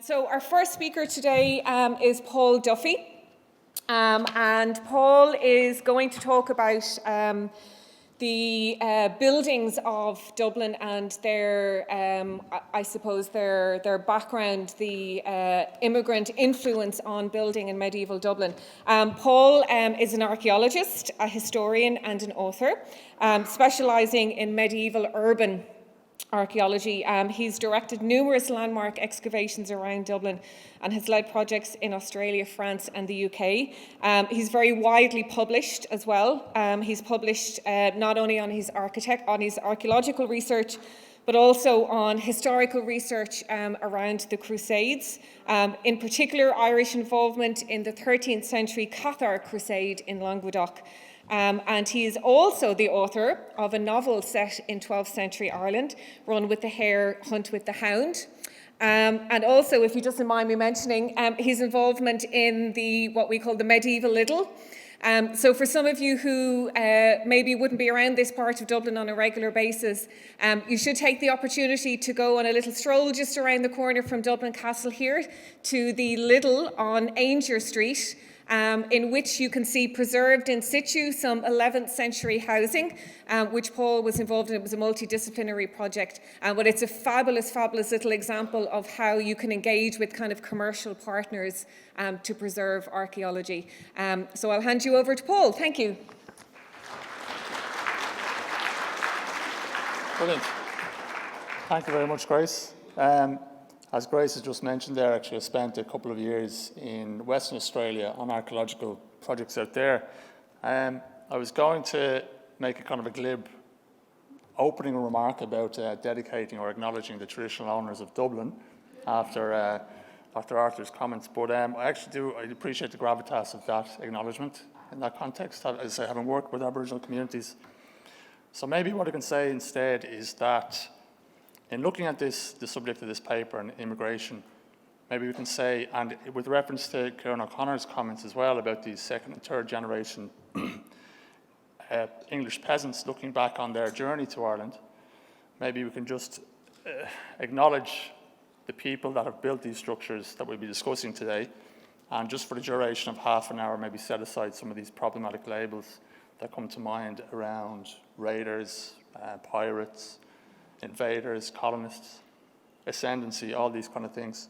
So our first speaker today is Paul Duffy, and Paul is going to talk about the buildings of Dublin and their, I suppose, their background, the immigrant influence on building in medieval Dublin. Paul is an archaeologist, a historian and an author, specialising in medieval urban archaeology. He's directed numerous landmark excavations around Dublin and has led projects in Australia, France and the UK. He's very widely published as well. He's published not only on his archaeological research, but also on historical research around the Crusades, in particular Irish involvement in the 13th-century Cathar Crusade in Languedoc. And he is also the author of a novel set in 12th-century Ireland, Run with the Hare, Hunt with the Hound. And also, if he doesn't mind me mentioning, his involvement in what we call the medieval Lidl. So for some of you who maybe wouldn't be around this part of Dublin on a regular basis, you should take the opportunity to go on a little stroll just around the corner from Dublin Castle here to the Lidl on Ainger Street, in which you can see preserved in situ some 11th century housing, which Paul was involved in. It was a multidisciplinary project, but it's a fabulous, fabulous little example of how you can engage with kind of commercial partners to preserve archaeology. So I'll hand you over to Paul. Thank you. Brilliant. Thank you very much, Grace. As Grace has just mentioned there, actually I spent a couple of years in Western Australia on archaeological projects out there. I was going to make a kind of a glib opening remark about dedicating or acknowledging the traditional owners of Dublin after Arthur's comments, but I appreciate the gravitas of that acknowledgement in that context, as I haven't worked with Aboriginal communities. So maybe what I can say instead is that in looking at the subject of this paper and immigration, maybe we can say, and with reference to Kieran O'Connor's comments as well about these second and third generation English peasants looking back on their journey to Ireland, maybe we can just acknowledge the people that have built these structures that we'll be discussing today, and just for the duration of half an hour, maybe set aside some of these problematic labels that come to mind around raiders, pirates, invaders, colonists, ascendancy, all these kind of things,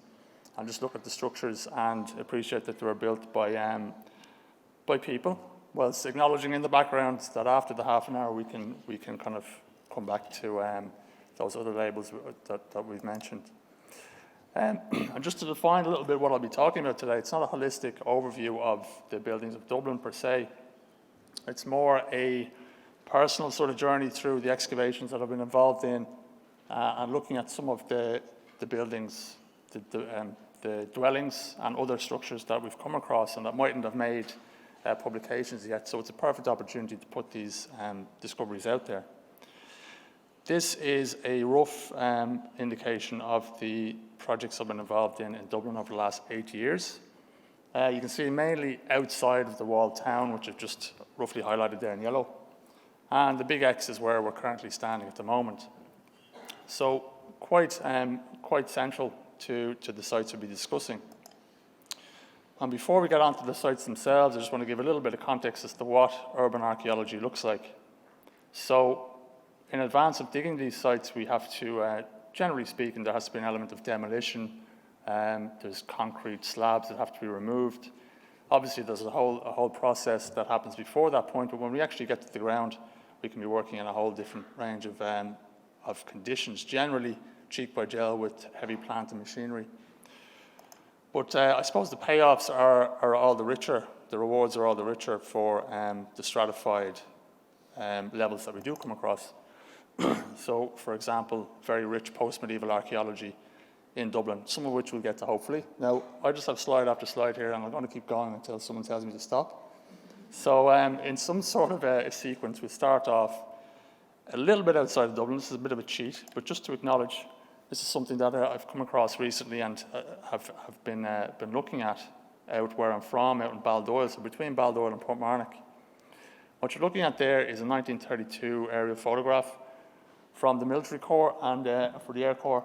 and just look at the structures and appreciate that they were built by people, whilst acknowledging in the background that after the half an hour we can kind of come back to those other labels that we've mentioned. And just to define a little bit what I'll be talking about today, it's not a holistic overview of the buildings of Dublin per se. It's more a personal sort of journey through the excavations that I've been involved in, and looking at some of the buildings, the dwellings and other structures that we've come across and that mightn't have made publications yet. So it's a perfect opportunity to put these discoveries out there. This is a rough indication of the projects I've been involved in Dublin over the last 8 years. You can see mainly outside of the walled town, which I've just roughly highlighted there in yellow. And the big X is where we're currently standing at the moment. So quite central to the sites we'll be discussing. And before we get on to the sites themselves, I just want to give a little bit of context as to what urban archaeology looks like. So in advance of digging these sites, we have to, generally speaking, there has to be an element of demolition. There's concrete slabs that have to be removed. Obviously, there's a whole process that happens before that point, but when we actually get to the ground, we can be working in a whole different range of conditions, generally cheek by jowl with heavy plant and machinery. But I suppose the payoffs are all the richer, the rewards are all the richer for the stratified levels that we do come across. So, for example, very rich post-medieval archaeology in Dublin, some of which we'll get to hopefully. Now, I just have slide after slide here, and I'm going to keep going until someone tells me to stop. So in some sort of a sequence, we start off a little bit outside of Dublin. This is a bit of a cheat, but just to acknowledge, this is something that I've come across recently and have been looking at out where I'm from, out in Baldoyle, so between Baldoyle and Portmarnock. What you're looking at there is a 1932 aerial photograph from the military corps and for the air corps.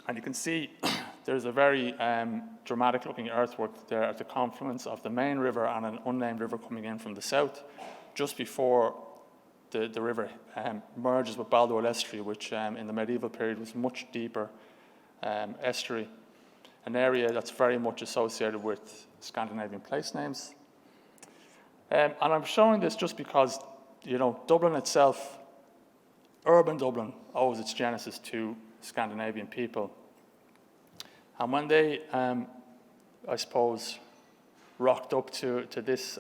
And you can see there's a very dramatic looking earthwork there at the confluence of the main river and an unnamed river coming in from the south, just before the river merges with Baldoyle Estuary, which in the medieval period was much deeper estuary, an area that's very much associated with Scandinavian place names. And I'm showing this just because, Dublin itself, urban Dublin, owes its genesis to Scandinavian people. And when they, I suppose, rocked up to this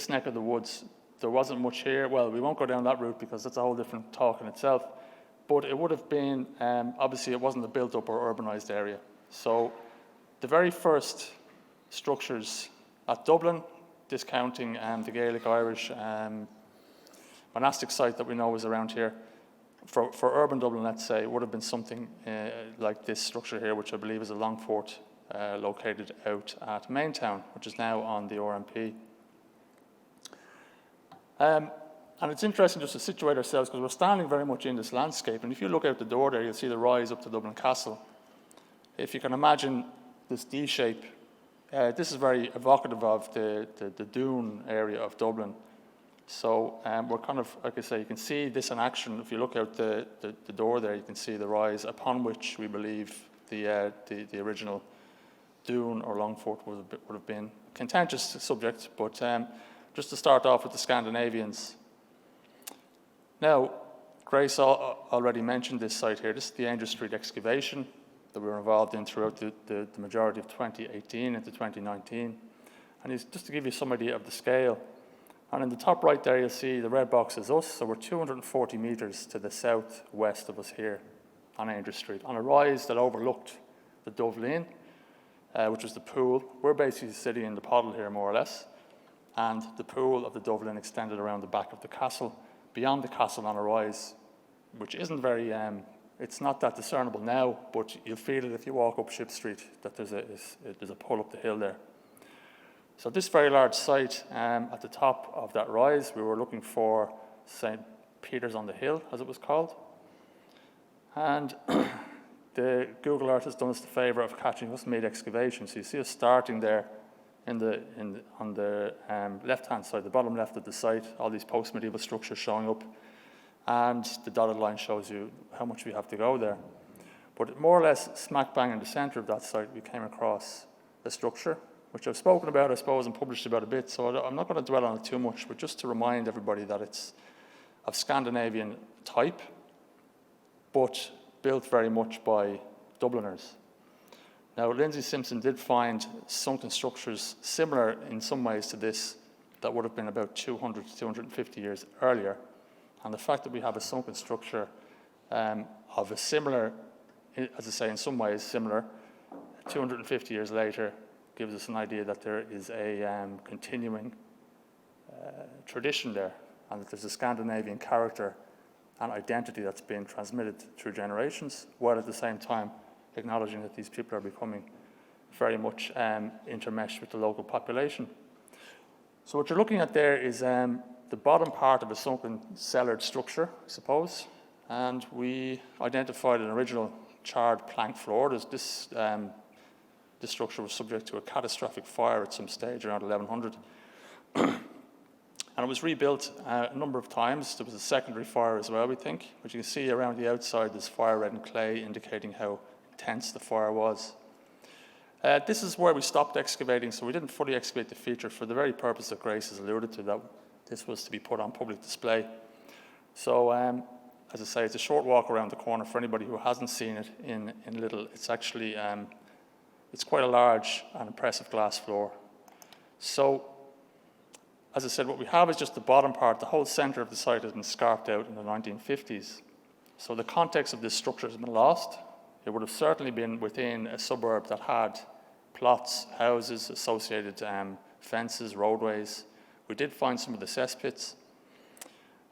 neck of the woods, there wasn't much here. Well, we won't go down that route because that's a whole different talk in itself. But it would have been, obviously it wasn't a built up or urbanized area. So the very first structures at Dublin, discounting the Gaelic Irish monastic site that we know is around here, for urban Dublin, let's say, it would have been something like this structure here, which I believe is a long fort located out at Maintown, which is now on the RMP. And it's interesting just to situate ourselves because we're standing very much in this landscape. And if you look out the door there, you'll see the rise up to Dublin Castle. If you can imagine this D shape, this is very evocative of the dune area of Dublin. So we're kind of, like I say, you can see this in action. If you look out the door there, you can see the rise upon which we believe the original dune or long fort would have been. Contentious subject, but just to start off with the Scandinavians. Now, Grace already mentioned this site here. This is the Angel Street excavation that we were involved in throughout the majority of 2018 into 2019. And it's just to give you some idea of the scale. And in the top right there, you'll see the red box is us. So we're 240 metres to the southwest of us here on Angel Street, on a rise that overlooked the Dove Lane, which was the pool. We're basically sitting in the Poddle here, more or less. And the pool of the Dove Lane extended around the back of the castle, beyond the castle on a rise, which isn't very, it's not that discernible now, but you'll feel it if you walk up Ship Street, that there's a pull up the hill there. So this very large site at the top of that rise, we were looking for St. Peter's on the Hill, as it was called. And the Google Earth has done us the favour of catching us mid-excavation. So you see us starting there on the left-hand side, the bottom left of the site, all these post-medieval structures showing up. And the dotted line shows you how much we have to go there. But more or less smack bang in the centre of that site, we came across a structure, which I've spoken about, I suppose, and published about a bit, so I'm not going to dwell on it too much, but just to remind everybody that it's of Scandinavian type, but built very much by Dubliners. Now, Lindsay Simpson did find sunken structures similar in some ways to this that would have been about 200 to 250 years earlier, and the fact that we have a sunken structure of a similar, as I say, in some ways similar, 250 years later, gives us an idea that there is a continuing tradition there, and that there's a Scandinavian character and identity that's being transmitted through generations, while at the same time acknowledging that these people are becoming very much intermeshed with the local population. So what you're looking at there is the bottom part of a sunken cellared structure, I suppose, and we identified an original charred plank floor. This structure was subject to a catastrophic fire at some stage around 1100. And it was rebuilt a number of times. There was a secondary fire as well, we think. But you can see around the outside there's fire red and clay, indicating how intense the fire was. This is where we stopped excavating, so we didn't fully excavate the feature for the very purpose that Grace has alluded to, that this was to be put on public display. So, as I say, it's a short walk around the corner for anybody who hasn't seen it in Little. It's actually, it's quite a large and impressive glass floor. So, as I said, what we have is just the bottom part. The whole centre of the site has been scarped out in the 1950s. So the context of this structure has been lost. It would have certainly been within a suburb that had plots, houses, associated fences, roadways. We did find some of the cesspits.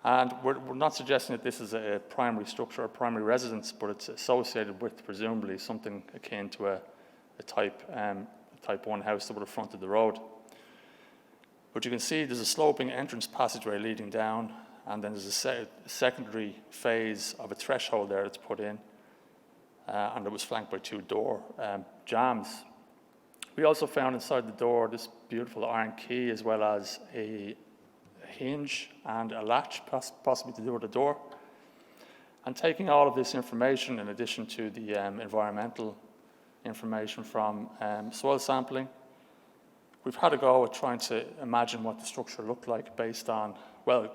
And we're not suggesting that this is a primary structure or primary residence, but it's associated with presumably something akin to a type 1 house that would have fronted the road. But you can see there's a sloping entrance passageway leading down, and then there's a secondary phase of a threshold there that's put in. and it was flanked by two door jambs. We also found inside the door this beautiful iron key, as well as a hinge and a latch, possibly to do with the door. And taking all of this information, in addition to the environmental information from soil sampling, we've had a go at trying to imagine what the structure looked like based on, well,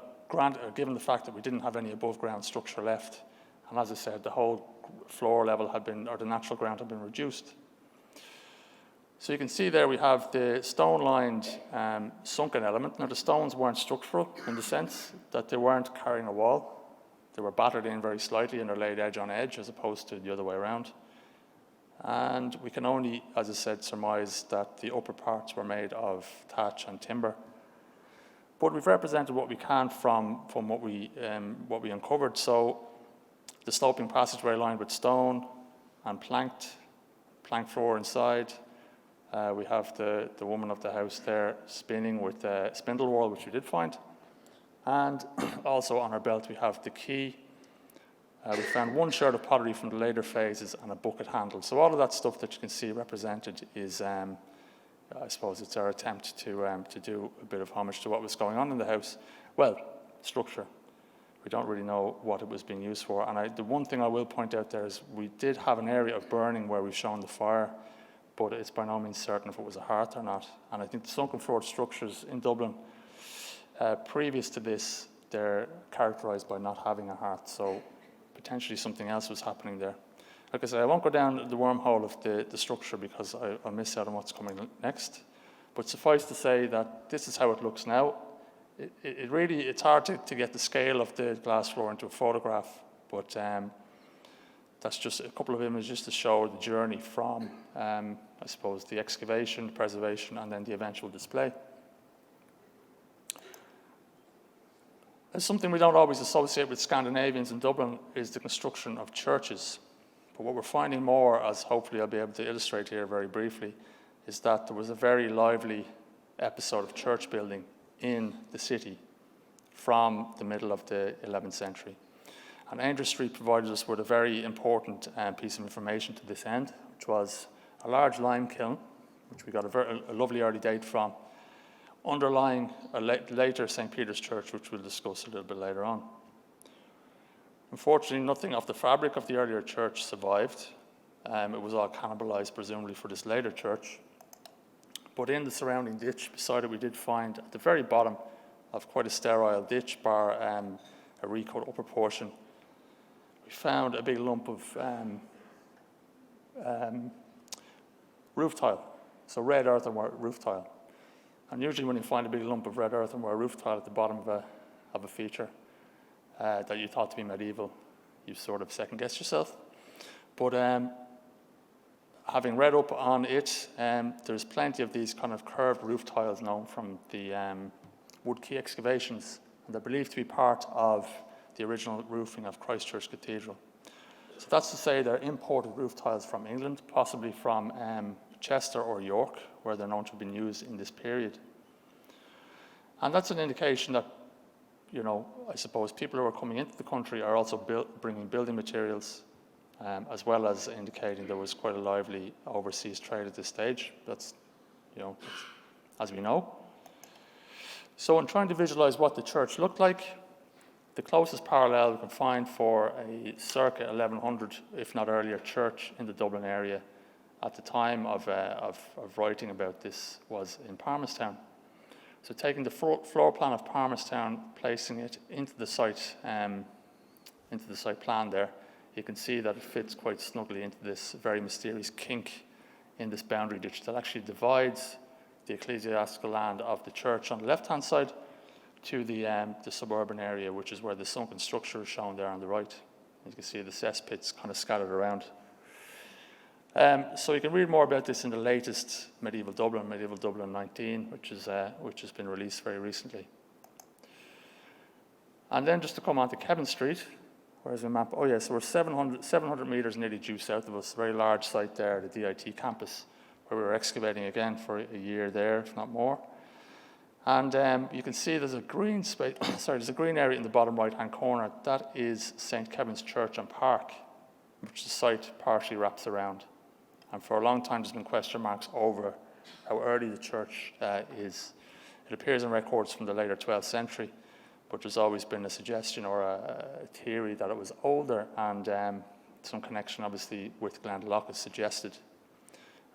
given the fact that we didn't have any above ground structure left. And as I said, the whole floor level had been, or the natural ground had been reduced. So you can see there we have the stone-lined sunken element. Now the stones weren't structural in the sense that they weren't carrying a wall. They were battered in very slightly and they're laid edge on edge as opposed to the other way around. And we can only, as I said, surmise that the upper parts were made of thatch and timber. But we've represented what we can from what we uncovered. So the sloping passageway lined with stone and plank floor inside. We have the woman of the house there spinning with spindle whorl, which we did find. And also on her belt we have the key. We found one sherd of pottery from the later phases and a bucket handle. So all of that stuff that you can see represented is, I suppose it's our attempt to do a bit of homage to what was going on in the house. Well, structure. We don't really know what it was being used for. And the one thing I will point out there is we did have an area of burning where we've shown the fire, but it's by no means certain if it was a hearth or not. And I think the sunken floor structures in Dublin, previous to this, they're characterised by not having a hearth, so potentially something else was happening there. Like I said, I won't go down the wormhole of the structure because I'll miss out on what's coming next. But suffice to say that this is how it looks now. It's hard to get the scale of the glass floor into a photograph, but that's just a couple of images to show the journey from, I suppose, the excavation, the preservation, and then the eventual display. And something we don't always associate with Scandinavians in Dublin is the construction of churches. But what we're finding more, as hopefully I'll be able to illustrate here very briefly, is that there was a very lively episode of church building in the city from the middle of the 11th century. And Angel Street provided us with a very important piece of information to this end, which was a large lime kiln, which we got a lovely early date from, underlying a later St. Peter's Church, which we'll discuss a little bit later on. Unfortunately, nothing of the fabric of the earlier church survived. It was all cannibalized, presumably, for this later church. But in the surrounding ditch beside it, we did find at the very bottom of quite a sterile ditch, bar a recut upper portion, we found a big lump of roof tile, so red earthenware roof tile. And usually when you find a big lump of red earthenware roof tile at the bottom of a feature that you thought to be medieval, you sort of second-guess yourself. But having read up on it, there's plenty of these kind of curved roof tiles known from the wood key excavations, and they're believed to be part of the original roofing of Christchurch Cathedral. So that's to say they're imported roof tiles from England, possibly from Chester or York, where they're known to have been used in this period. And that's an indication that, you know, I suppose people who are coming into the country are also bringing building materials, as well as indicating there was quite a lively overseas trade at this stage. That's, you know, as we know. So in trying to visualize what the church looked like, the closest parallel we can find for a circa 1100, if not earlier, church in the Dublin area at the time of writing about this was in Palmerstown. So taking the floor plan of Palmerstown, placing it into the site plan there, you can see that it fits quite snugly into this very mysterious kink in this boundary ditch that actually divides the ecclesiastical land of the church on the left-hand side to the suburban area, which is where the sunken structure is shown there on the right. You can see the cesspits kind of scattered around. So you can read more about this in the latest Medieval Dublin 19, which has been released very recently. And then just to come on to Kevin Street, where's the map? Oh yeah, so we're 700 metres nearly due south of us, very large site there, the DIT campus, where we were excavating again for a year there, if not more. And you can see there's a green space, there's a green area in the bottom right-hand corner. That is St. Kevin's Church and Park. which the site partially wraps around. And for a long time, there's been question marks over how early the church is. It appears in records from the later 12th century, but there's always been a suggestion or a theory that it was older, and some connection, obviously, with Languedoc is suggested.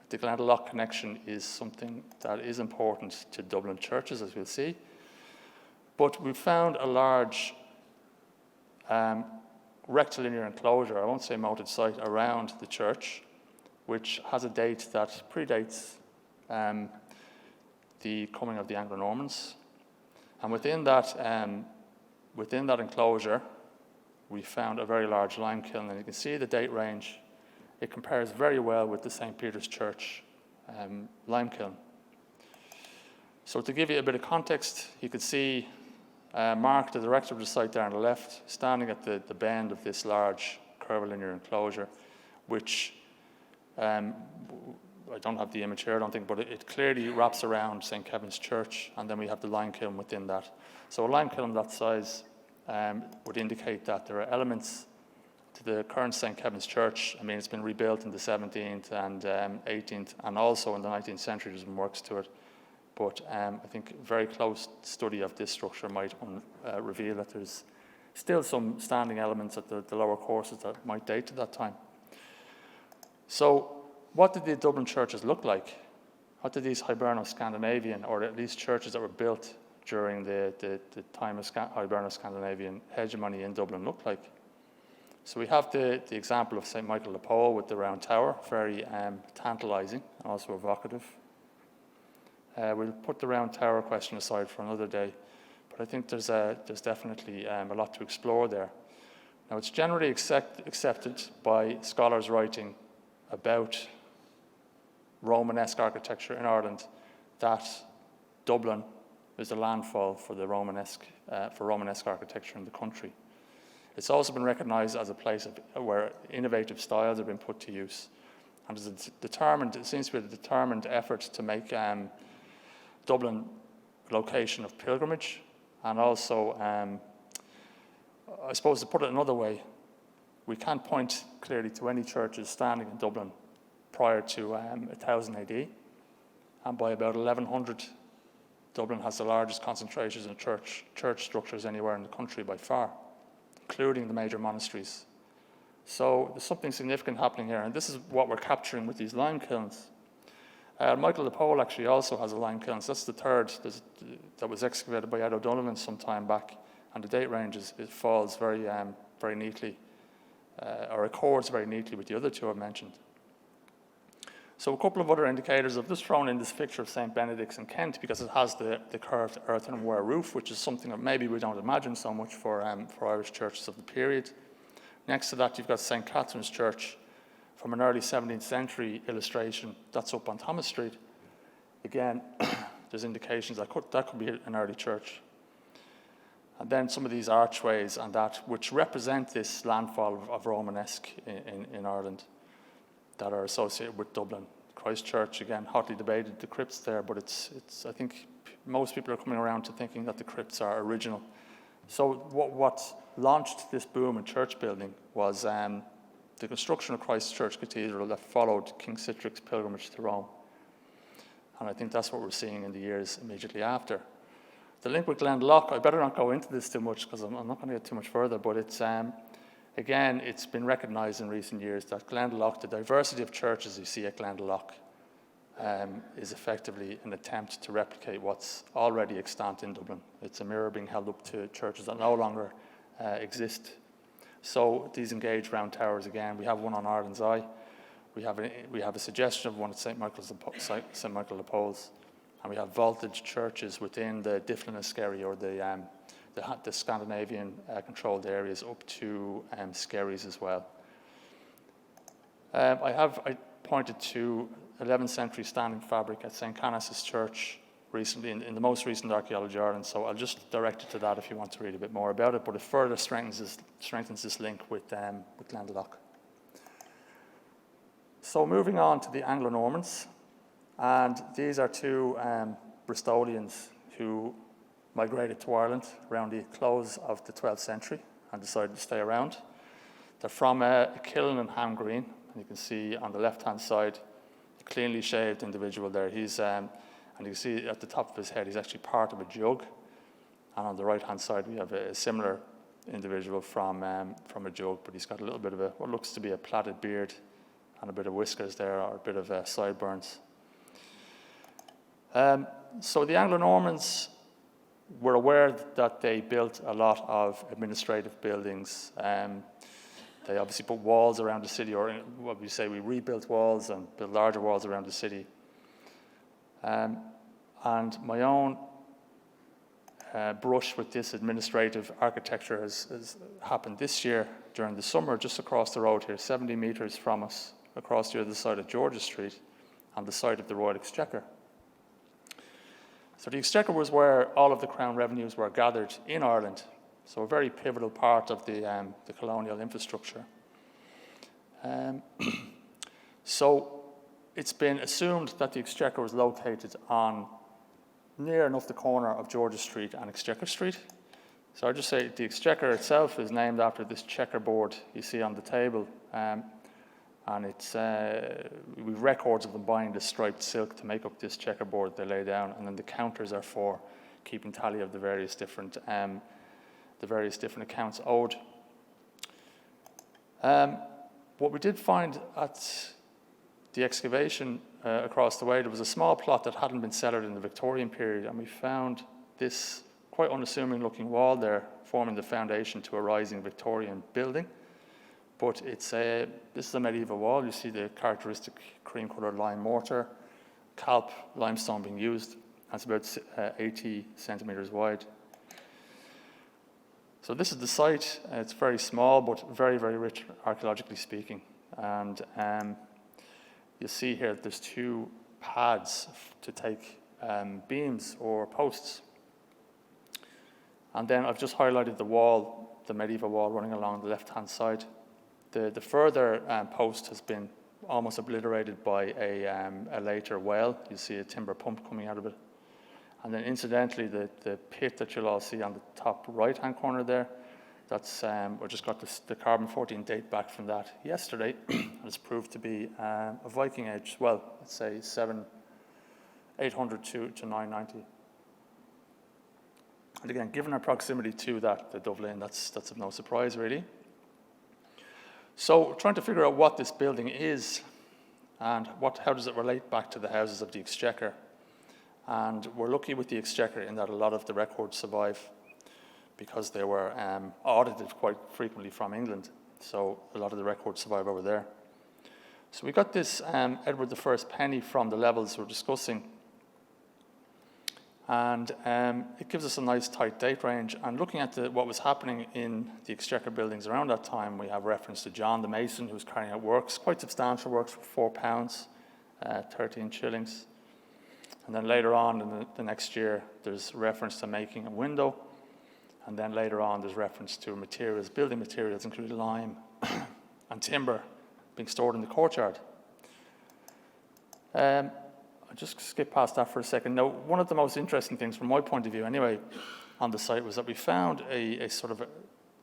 The Languedoc connection is something that is important to Dublin churches, as we'll see. But we found a large rectilinear enclosure, I won't say moated site, around the church, which has a date that predates the coming of the Anglo-Normans. And within that enclosure, we found a very large lime kiln, and you can see the date range. It compares very well with the St. Peter's Church lime kiln. So to give you a bit of context, you can see Mark, the director of the site there on the left, standing at the bend of this large curvilinear enclosure, which I don't have the image here, I don't think, but it clearly wraps around St. Kevin's Church, and then we have the lime kiln within that. So a lime kiln that size would indicate that there are elements to the current St. Kevin's Church. I mean, it's been rebuilt in the 17th and 18th, and also in the 19th century there's been works to it. But I think a very close study of this structure might reveal that there's still some standing elements at the lower courses that might date to that time. So what did the Dublin churches look like? What did these Hiberno-Scandinavian, or at least churches that were built during the time of Hiberno-Scandinavian hegemony in Dublin look like? So we have the example of St. Michael the Pole with the round tower, very tantalizing and also evocative. We'll put the round tower question aside for another day, but I think there's definitely a lot to explore there. Now, it's generally accepted by scholars writing about Romanesque architecture in Ireland that Dublin is the landfall for the Romanesque architecture in the country. It's also been recognised as a place where innovative styles have been put to use, and it seems to be a determined effort to make Dublin a location of pilgrimage, and also, I suppose to put it another way, we can't point clearly to any churches standing in Dublin prior to 1000 AD, and by about 1100, Dublin has the largest concentrations of church structures anywhere in the country by far, including the major monasteries. So there's something significant happening here, and this is what we're capturing with these lime kilns. Michael the Pole actually also has a lime kiln. So that's the third that was excavated by Ed O'Donovan some time back, and the date range it falls very neatly, or accords very neatly with the other two I've mentioned. So a couple of other indicators. I've just thrown in this picture of St. Benedict's in Kent because it has the curved earthenware roof, which is something that maybe we don't imagine so much for Irish churches of the period. Next to that, you've got St. Catherine's Church from an early 17th century illustration. That's up on Thomas Street. Again, there's indications that could be an early church. And then some of these archways and that, which represent this landfall of Romanesque in Ireland, that are associated with Dublin. Christ Church, again, hotly debated, the crypts there, but it's I think most people are coming around to thinking that the crypts are original. So what launched this boom in church building was the construction of Christ Church Cathedral that followed King Sitric's pilgrimage to Rome. And I think that's what we're seeing in the years immediately after. The link with Languedoc, I better not go into this too much because I'm not going to get too much further, but it's again, it's been recognised in recent years that Languedoc, the diversity of churches you see at Languedoc, is effectively an attempt to replicate what's already extant in Dublin. It's a mirror being held up to churches that no longer exist. So these engaged round towers again. We have one on Ireland's Eye. We have a suggestion of one at St. Michael the Pole's, and we have vaulted churches within the Duffy area, or the Scandinavian controlled areas up to Skerries as well. I pointed to 11th century standing fabric at St. Canis's Church recently in the most recent Archaeology Ireland, so I'll just direct you to that if you want to read a bit more about it, but it further strengthens this link with Languedoc. So moving on to the Anglo-Normans, and these are two Bristolians who migrated to Ireland around the close of the 12th century and decided to stay around. They're from a kiln in Ham Green, and you can see on the left-hand side, a cleanly shaved individual there. He's, and you can see at the top of his head, he's actually part of a jug. And on the right-hand side, we have a similar individual from a jug, but he's got a little bit of what looks to be a plaited beard and a bit of whiskers there, or a bit of sideburns. So the Anglo-Normans were aware that they built a lot of administrative buildings. They obviously put walls around the city, or what we say, we rebuilt walls and built larger walls around the city. And my own brush with this administrative architecture has happened this year during the summer, just across the road here, 70 metres from us, across the other side of George's Street, on the site of the Royal Exchequer. So the Exchequer was where all of the Crown revenues were gathered in Ireland, so a very pivotal part of the colonial infrastructure. So it's been assumed that the Exchequer was located on near enough the corner of George's Street and Exchequer Street. So I just say the Exchequer itself is named after this checkerboard you see on the table. And it's, we've records of them buying the striped silk to make up this checkerboard they lay down, and then the counters are for keeping tally of the various different accounts owed. What we did find at the excavation across the way, there was a small plot that hadn't been settled in the Victorian period, and we found this quite unassuming looking wall there forming the foundation to a rising Victorian building. But this is a medieval wall. You see the characteristic cream-coloured lime mortar, calp limestone being used. That's about 80 centimetres wide. So this is the site. It's very small, but very, very rich archaeologically speaking. And you see here there's two pads to take beams or posts. And then I've just highlighted the wall, the medieval wall running along the left-hand side. The further post has been almost obliterated by a later well. You see a timber pump coming out of it. And then incidentally, the pit that you'll all see on the top right-hand corner there, that's, we just got the carbon-14 date back from that yesterday, and it's proved to be a Viking age, well, let's say 800 to 990. And again, given our proximity to that, the Dublin, that's of no surprise really. So trying to figure out what this building is and how does it relate back to the houses of the Exchequer. And we're lucky with the Exchequer in that a lot of the records survive because they were audited quite frequently from England. So a lot of the records survive over there. So we got this Edward I penny from the levels we're discussing. And it gives us a nice tight date range. And looking at what was happening in the Exchequer buildings around that time, we have reference to John the Mason, who was carrying out works, quite substantial works for £4, 13 shillings. And then later on in the next year, there's reference to making a window. And then later on, there's reference to materials, building materials, including lime and timber, being stored in the courtyard. I'll just skip past that for a second. Now, one of the most interesting things from my point of view anyway on the site was that we found a sort of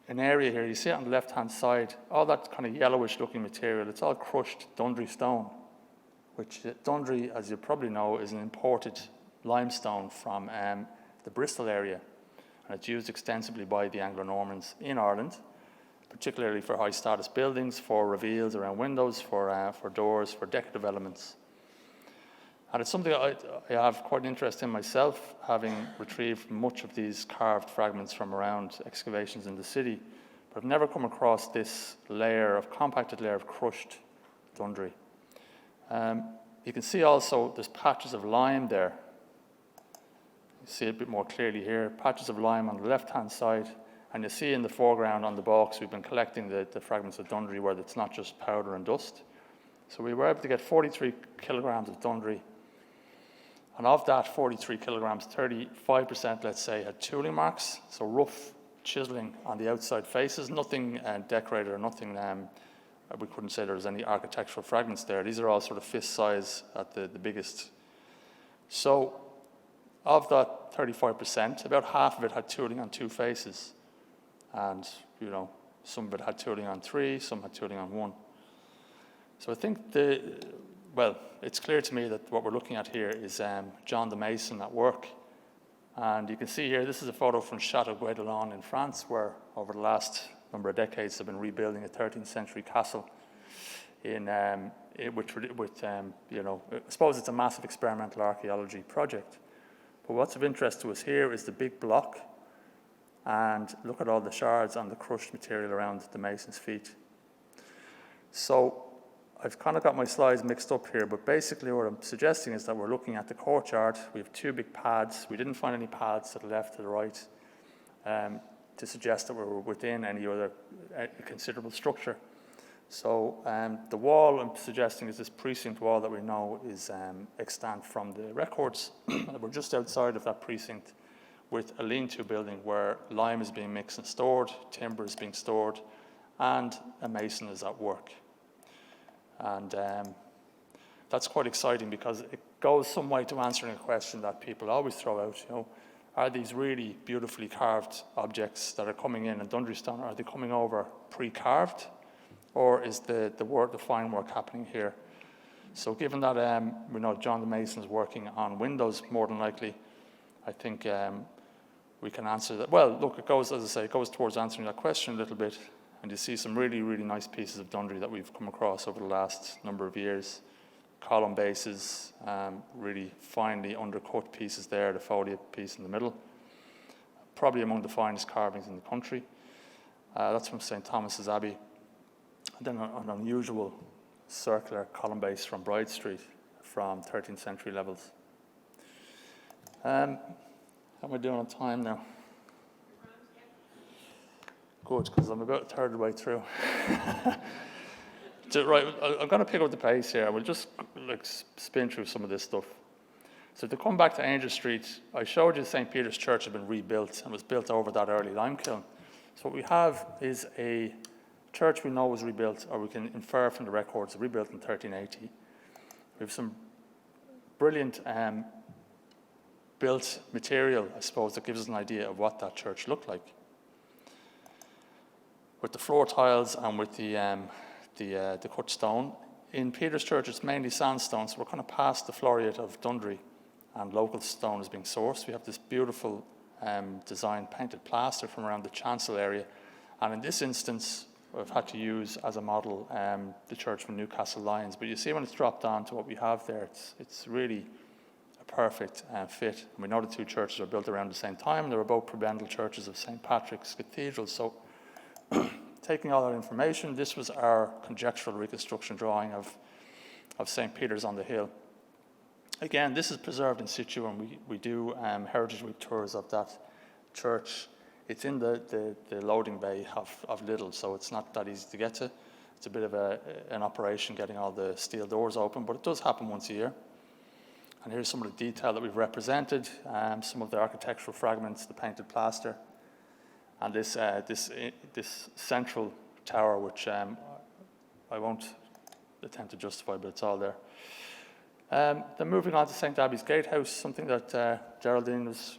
an area here. You see it on the left-hand side, all that kind of yellowish looking material, it's all crushed Dundry stone, which Dundry, as you probably know, is an imported limestone from the Bristol area. And it's used extensively by the Anglo-Normans in Ireland, particularly for high-status buildings, for reveals around windows, for doors, for decorative elements. And it's something I have quite an interest in myself, having retrieved much of these carved fragments from around excavations in the city. But I've never come across this compacted layer of crushed Dundry. You can see also there's patches of lime there. You see it a bit more clearly here. Patches of lime on the left-hand side. And you see in the foreground on the box, we've been collecting the fragments of Dundry where it's not just powder and dust. So we were able to get 43 kilograms of Dundry. And of that 43 kilograms, 35%, let's say, had tooling marks, so rough chiseling on the outside faces, nothing decorated or nothing, we couldn't say there was any architectural fragments there. These are all sort of fist size at the biggest. So of that 35%, about half of it had tooling on two faces. And, Some of it had tooling on 3, some had tooling on 1. So I think it's clear to me that what we're looking at here is John the Mason at work. And you can see here, this is a photo from Château Guédelon in France, where over the last number of decades they've been rebuilding a 13th-century castle I suppose it's a massive experimental archaeology project. But what's of interest to us here is the big block, and look at all the shards and the crushed material around the mason's feet. So I've kind of got my slides mixed up here, but basically what I'm suggesting is that we're looking at the courtyard. We have 2 big pads. We didn't find any pads to the left, to the right, to suggest that we were within any other considerable structure. So the wall I'm suggesting is this precinct wall that we know is extant from the records. We're just outside of that precinct with a lean-to building where lime is being mixed and stored, timber is being stored, and a mason is at work. And that's quite exciting because it goes some way to answering a question that people always throw out, are these really beautifully carved objects that are coming in Dundry stone, are they coming over pre-carved? Or is the fine work happening here? So given that we know John the Mason is working on windows more than likely, I think we can answer that. Well, look, it goes, as I say, it goes towards answering that question a little bit. And you see some really, really nice pieces of Dundry that we've come across over the last number of years. Column bases, really finely undercut pieces there, the foliate piece in the middle. Probably among the finest carvings in the country. That's from St. Thomas's Abbey. And then an unusual circular column base from Bride Street from 13th century levels. How am I doing on time now? Good, because I'm about a third of the way through. Right, I'm going to pick up the pace here. We'll just spin through some of this stuff. So to come back to Angel Street, I showed you St. Peter's Church had been rebuilt and was built over that early lime kiln. So what we have is a church we know was rebuilt, or we can infer from the records, rebuilt in 1380. We have some brilliant built material, I suppose, that gives us an idea of what that church looked like. With the floor tiles and with the cut stone. In Peter's Church, it's mainly sandstone, so we're kind of past the floriate of Dundry, and local stone is being sourced. We have this beautiful design painted plaster from around the chancel area, and in this instance, I've had to use as a model the church from Newcastle Lions. But you see when it's dropped down to what we have there, it's really a perfect fit. And we know the 2 churches are built around the same time. They were both prebendal churches of St. Patrick's Cathedral. So taking all that information, this was our conjectural reconstruction drawing of St. Peter's on the Hill. Again, this is preserved in situ, and we do Heritage Week tours of that church. It's in the loading bay of Lidl, so it's not that easy to get to. It's a bit of an operation getting all the steel doors open, but it does happen once a year. And here's some of the detail that we've represented, some of the architectural fragments, the painted plaster, and this central tower, which I won't attempt to justify, but it's all there. Then moving on to St. Abby's Gatehouse, something that Geraldine was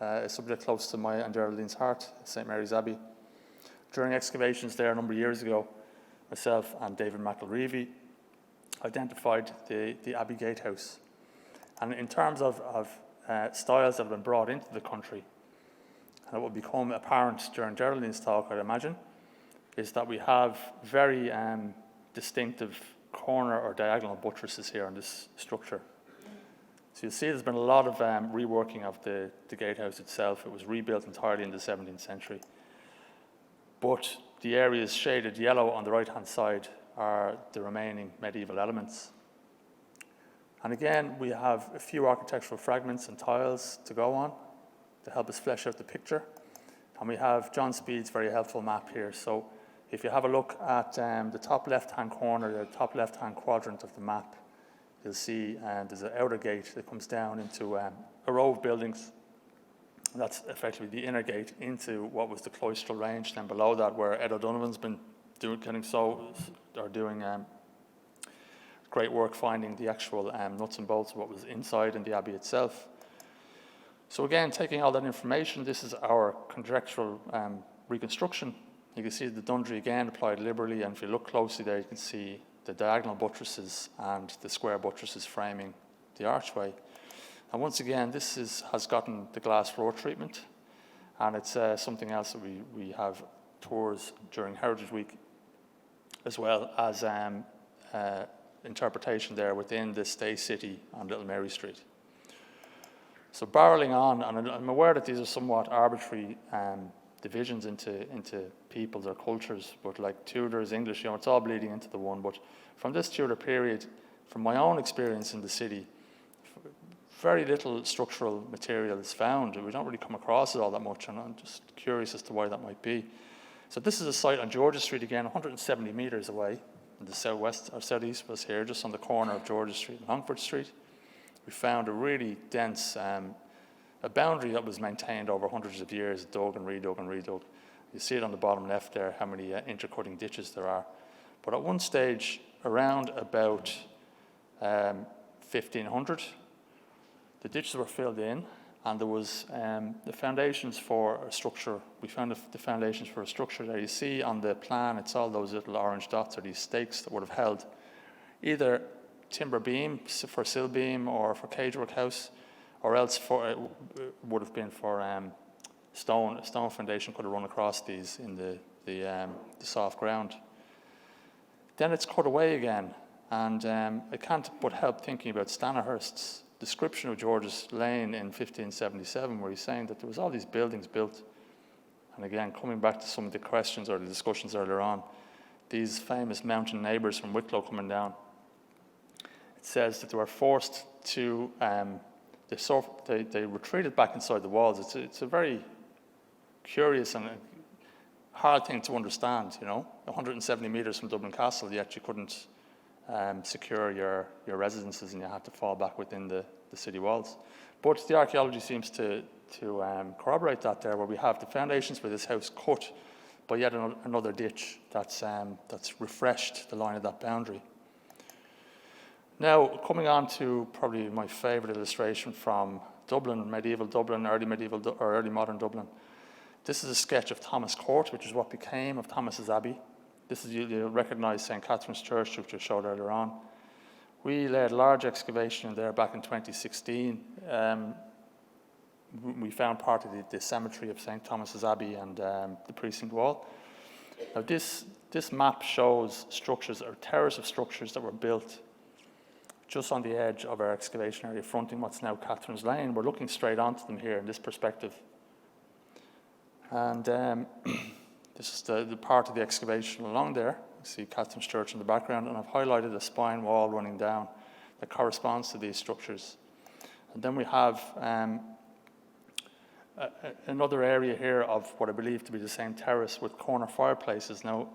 a subject close to my and Geraldine's heart, St. Mary's Abbey. During excavations there a number of years ago, myself and David McElreevy identified the Abbey Gatehouse. And in terms of styles that have been brought into the country, and it will become apparent during Geraldine's talk, I'd imagine, is that we have very distinctive corner or diagonal buttresses here on this structure. So you'll see there's been a lot of reworking of the gatehouse itself. It was rebuilt entirely in the 17th century. But the areas shaded yellow on the right-hand side are the remaining medieval elements. And again, we have a few architectural fragments and tiles to go on to help us flesh out the picture. And we have John Speed's very helpful map here. So if you have a look at the top left-hand corner, the top left-hand quadrant of the map, you'll see there's an outer gate that comes down into a row of buildings. And that's effectively the inner gate into what was the cloistral range. Then below that, where Ed O'Donovan's been doing great work finding the actual nuts and bolts of what was inside in the abbey itself. So again, taking all that information, this is our conjectural reconstruction You can see the Dundry again applied liberally, and if you look closely there, you can see the diagonal buttresses and the square buttresses framing the archway. And once again, this has gotten the glass floor treatment, and it's something else that we have tours during Heritage Week, as well as interpretation there within the Stay City on Little Mary Street. So barreling on, and I'm aware that these are somewhat arbitrary divisions into peoples or cultures, but like Tudors, English, it's all bleeding into the one. But from this Tudor period, from my own experience in the city, very little structural material is found. We don't really come across it all that much, and I'm just curious as to why that might be. So this is a site on George's Street again, 170 metres away in the southwest or southeast of us here, just on the corner of George's Street and Longford Street. We found a really dense, a boundary that was maintained over hundreds of years, dug and redug and redug. You see it on the bottom left there, how many intercutting ditches there are. But at one stage, around about 1500, the ditches were filled in, and there was the foundations for a structure. We found the foundations for a structure there. You see on the plan, it's all those little orange dots, or these stakes that would have held either timber beam for sill beam or for cagework house, or else it would have been for stone. A stone foundation could have run across these in the soft ground. Then it's cut away again, and I can't but help thinking about Stanihurst's description of George's Lane in 1577, where he's saying that there was all these buildings built. And again, coming back to some of the questions or the discussions earlier on, these famous mountain neighbours from Wicklow coming down, it says that they were forced to, they retreated back inside the walls. It's a very curious and hard thing to understand, 170 metres from Dublin Castle, yet you couldn't secure your residences, and you had to fall back within the city walls. But the archaeology seems to corroborate that there, where we have the foundations for this house cut by yet another ditch that's refreshed the line of that boundary. Now, coming on to probably my favourite illustration from Dublin, medieval Dublin, early modern Dublin. This is a sketch of Thomas Court, which is what became of Thomas's Abbey. This is, you'll recognise St. Catherine's Church, which I showed earlier on. We led a large excavation in there back in 2016. We found part of the cemetery of St. Thomas's Abbey and the precinct wall. Now this map shows structures, or terrace of structures, that were built just on the edge of our excavation area, fronting what's now Catherine's Lane. We're looking straight onto them here in this perspective. And this is the part of the excavation along there. You see Catherine's Church in the background, and I've highlighted a spine wall running down that corresponds to these structures. And then we have another area here of what I believe to be the same terrace with corner fireplaces. Now,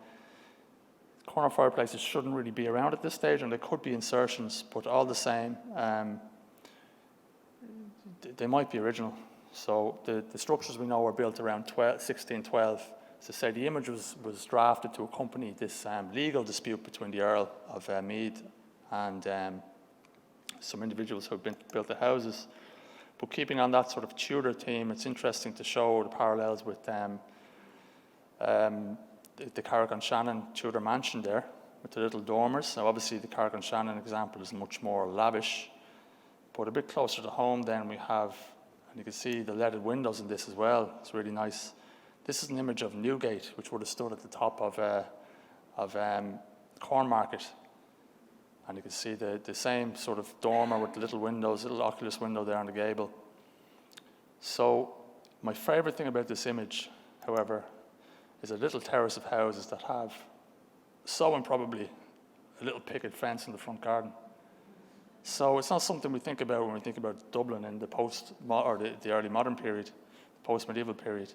corner fireplaces shouldn't really be around at this stage, and they could be insertions, but all the same, they might be original. So the structures we know were built around 1612. So say the image was drafted to accompany this legal dispute between the Earl of Meath and some individuals who had built the houses. But keeping on that sort of Tudor theme, it's interesting to show the parallels with the Carrick-on-Shannon Tudor mansion there, with the little dormers. Now obviously the Carrick-on-Shannon example is much more lavish, but a bit closer to home then we have, and you can see the leaded windows in this as well. It's really nice. This is an image of Newgate, which would have stood at the top of Cornmarket. And you can see the same sort of dormer with the little windows, little oculus window there on the gable. So my favourite thing about this image, however, is a little terrace of houses that have, so improbably, a little picket fence in the front garden. So it's not something we think about when we think about Dublin in the the early modern period, post-medieval period.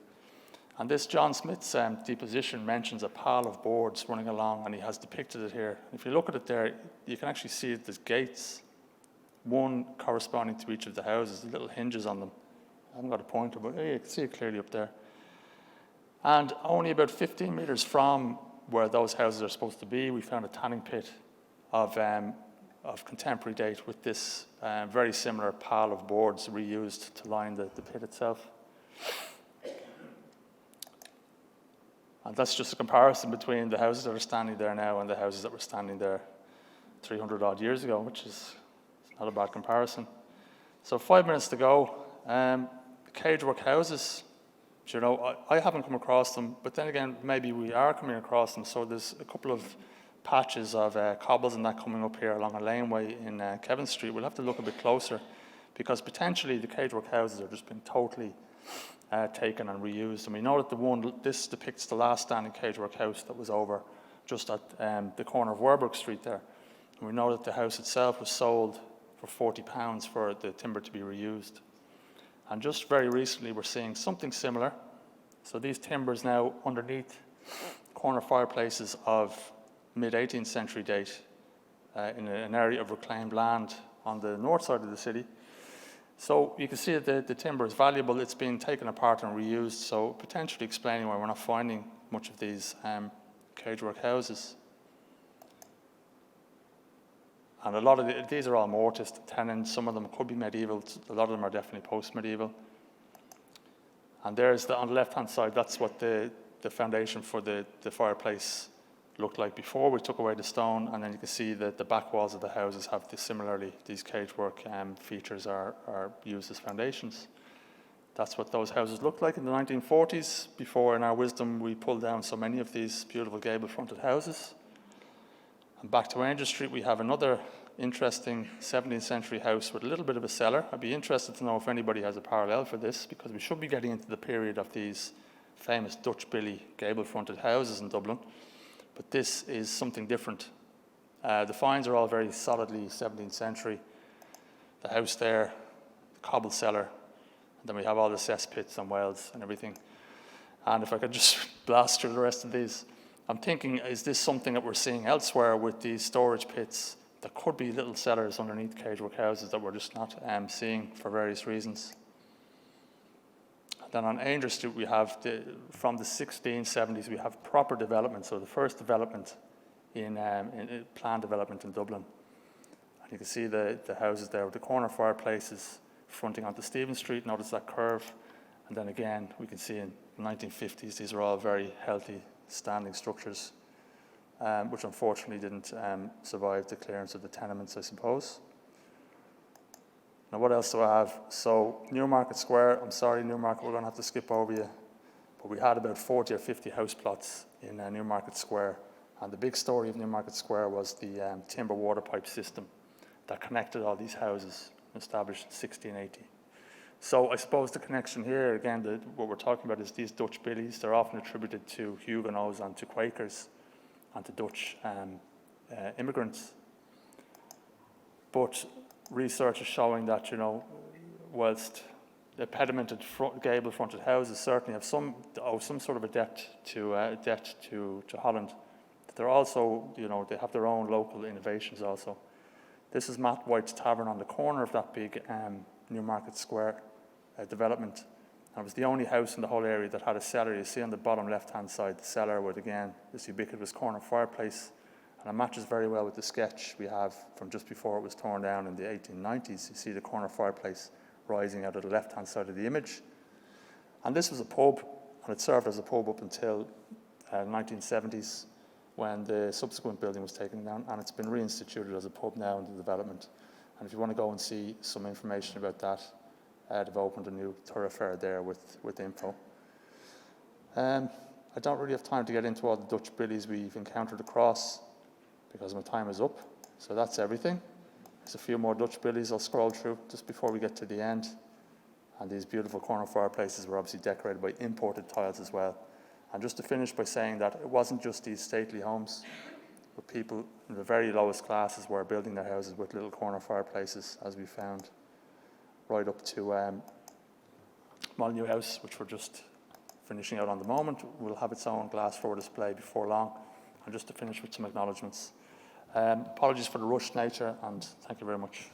And this John Smith's deposition mentions a pile of boards running along, and he has depicted it here. If you look at it there, you can actually see that there's gates, one corresponding to each of the houses, little hinges on them. I haven't got a pointer, but you can see it clearly up there. And only about 15 metres from where those houses are supposed to be, we found a tanning pit of contemporary date with this very similar pile of boards reused to line the pit itself. And that's just a comparison between the houses that are standing there now and the houses that were standing there 300 odd years ago, which is not a bad comparison. So 5 minutes to go. The cagework houses, you know, I haven't come across them, but then again, maybe we are coming across them. So there's a couple of patches of cobbles and that coming up here along a laneway in Kevin Street. We'll have to look a bit closer, because potentially the cagework houses are just been totally taken and reused. And we know that this depicts the last standing cagework house that was over just at the corner of Warburg Street there. And we know that the house itself was sold for £40 for the timber to be reused. And just very recently we're seeing something similar. So these timbers now underneath corner fireplaces of mid-18th century date in an area of reclaimed land on the north side of the city. So you can see that the timber is valuable. It's been taken apart and reused, so potentially explaining why we're not finding much of these cagework houses. And a lot of these are all mortised, tenons. Some of them could be medieval. A lot of them are definitely post-medieval. And there's on the left-hand side, that's what the foundation for the fireplace looked like before we took away the stone. And then you can see that the back walls of the houses have similarly, these cagework features are used as foundations. That's what those houses looked like in the 1940s, before in our wisdom we pulled down so many of these beautiful gable-fronted houses. And back to Angel Street, we have another interesting 17th century house with a little bit of a cellar. I'd be interested to know if anybody has a parallel for this, because we should be getting into the period of these famous Dutch billy gable-fronted houses in Dublin. But this is something different. The finds are all very solidly 17th century. The house there, the cobble cellar, and then we have all the cesspits and wells and everything. And if I could just blast through the rest of these, I'm thinking, is this something that we're seeing elsewhere with these storage pits? There could be little cellars underneath cagework houses that we're just not seeing for various reasons. Then on Angel Street, we have, from the 1670s, we have proper development. So the first development in planned development in Dublin. And you can see the houses there with the corner fireplaces fronting onto Stephen Street. Notice that curve. And then again, we can see in the 1950s, these are all very healthy standing structures, which unfortunately didn't survive the clearance of the tenements, I suppose. Now, what else do I have? So, Newmarket Square, I'm sorry, Newmarket, we're going to have to skip over you. But we had about 40 or 50 house plots in Newmarket Square. And the big story of Newmarket Square was the timber water pipe system that connected all these houses, established in 1680. So I suppose the connection here, again, what we're talking about is these Dutch billies. They're often attributed to Huguenots and to Quakers and to Dutch immigrants. But research is showing that, you know, whilst the pedimented gable-fronted houses certainly have some sort of a debt to Holland, they're also, you know, they have their own local innovations also. This is Matt White's Tavern on the corner of that big Newmarket Square development. And it was the only house in the whole area that had a cellar. You see on the bottom left-hand side, the cellar with, again, this ubiquitous corner fireplace. And it matches very well with the sketch we have from just before it was torn down in the 1890s. You see the corner fireplace rising out of the left-hand side of the image. And this was a pub, and it served as a pub up until the 1970s, when the subsequent building was taken down, and it's been reinstituted as a pub now in the development. And if you want to go and see some information about that, they've opened a new thoroughfare there with info. I don't really have time to get into all the Dutch billies we've encountered across, because my time is up. So that's everything. There's a few more Dutch billies I'll scroll through just before we get to the end. And these beautiful corner fireplaces were obviously decorated by imported tiles as well. And just to finish by saying that it wasn't just these stately homes, but people in the very lowest classes were building their houses with little corner fireplaces, as we found, right up to Molyneux House, which we're just finishing out on the moment. Will have its own glass floor display before long. And just to finish with some acknowledgements. Apologies for the rushed nature, and thank you very much.